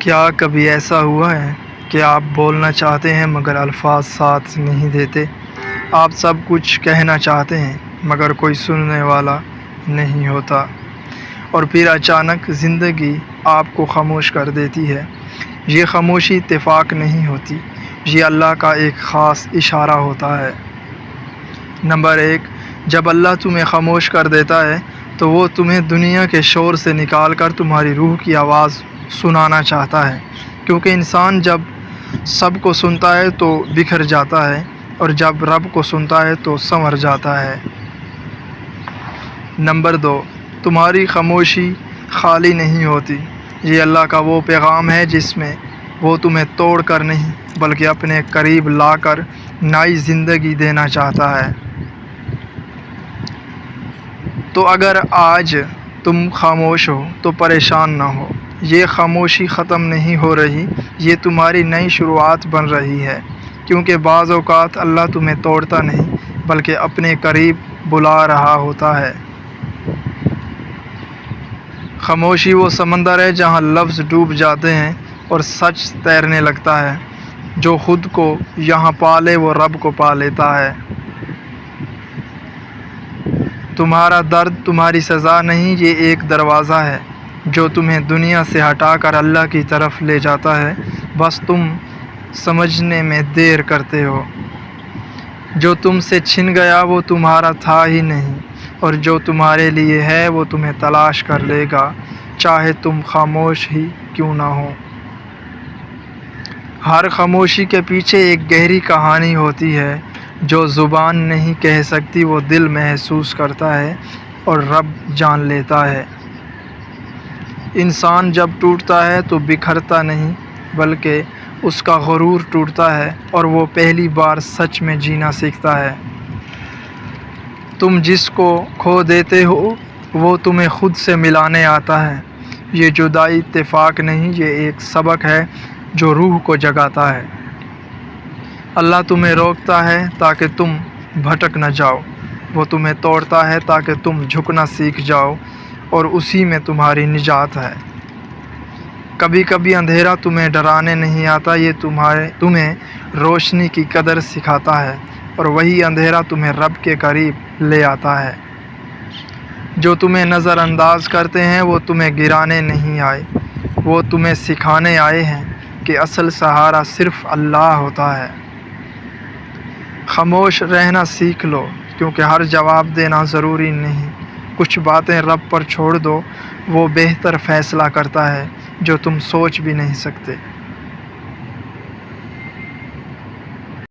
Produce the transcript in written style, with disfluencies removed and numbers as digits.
کیا کبھی ایسا ہوا ہے کہ آپ بولنا چاہتے ہیں مگر الفاظ ساتھ نہیں دیتے؟ آپ سب کچھ کہنا چاہتے ہیں مگر کوئی سننے والا نہیں ہوتا، اور پھر اچانک زندگی آپ کو خاموش کر دیتی ہے۔ یہ خاموشی اتفاق نہیں ہوتی، یہ اللہ کا ایک خاص اشارہ ہوتا ہے۔ نمبر 1، جب اللہ تمہیں خاموش کر دیتا ہے تو وہ تمہیں دنیا کے شور سے نکال کر تمہاری روح کی آواز سنانا چاہتا ہے، کیونکہ انسان جب سب کو سنتا ہے تو بکھر جاتا ہے، اور جب رب کو سنتا ہے تو سنور جاتا ہے۔ نمبر 2، تمہاری خاموشی خالی نہیں ہوتی، یہ اللہ کا وہ پیغام ہے جس میں وہ تمہیں توڑ کر نہیں بلکہ اپنے قریب لا کر نئی زندگی دینا چاہتا ہے۔ تو اگر آج تم خاموش ہو تو پریشان نہ ہو، یہ خاموشی ختم نہیں ہو رہی، یہ تمہاری نئی شروعات بن رہی ہے، کیونکہ بعض اوقات اللہ تمہیں توڑتا نہیں بلکہ اپنے قریب بلا رہا ہوتا ہے۔ خاموشی وہ سمندر ہے جہاں لفظ ڈوب جاتے ہیں اور سچ تیرنے لگتا ہے۔ جو خود کو یہاں پا لے وہ رب کو پا لیتا ہے۔ تمہارا درد تمہاری سزا نہیں، یہ ایک دروازہ ہے جو تمہیں دنیا سے ہٹا کر اللہ کی طرف لے جاتا ہے، بس تم سمجھنے میں دیر کرتے ہو۔ جو تم سے چھن گیا وہ تمہارا تھا ہی نہیں، اور جو تمہارے لیے ہے وہ تمہیں تلاش کر لے گا، چاہے تم خاموش ہی کیوں نہ ہو۔ ہر خاموشی کے پیچھے ایک گہری کہانی ہوتی ہے، جو زبان نہیں کہہ سکتی وہ دل محسوس کرتا ہے اور رب جان لیتا ہے۔ انسان جب ٹوٹتا ہے تو بکھرتا نہیں بلکہ اس کا غرور ٹوٹتا ہے اور وہ پہلی بار سچ میں جینا سیکھتا ہے۔ تم جس کو کھو دیتے ہو وہ تمہیں خود سے ملانے آتا ہے۔ یہ جدائی اتفاق نہیں، یہ ایک سبق ہے جو روح کو جگاتا ہے۔ اللہ تمہیں روکتا ہے تاکہ تم بھٹک نہ جاؤ، وہ تمہیں توڑتا ہے تاکہ تم جھکنا سیکھ جاؤ، اور اسی میں تمہاری نجات ہے۔ کبھی کبھی اندھیرا تمہیں ڈرانے نہیں آتا، یہ تمہیں روشنی کی قدر سکھاتا ہے، اور وہی اندھیرا تمہیں رب کے قریب لے آتا ہے۔ جو تمہیں نظر انداز کرتے ہیں وہ تمہیں گرانے نہیں آئے، وہ تمہیں سکھانے آئے ہیں کہ اصل سہارا صرف اللہ ہوتا ہے۔ خاموش رہنا سیکھ لو، کیونکہ ہر جواب دینا ضروری نہیں۔ کچھ باتیں رب پر چھوڑ دو، وہ بہتر فیصلہ کرتا ہے جو تم سوچ بھی نہیں سکتے۔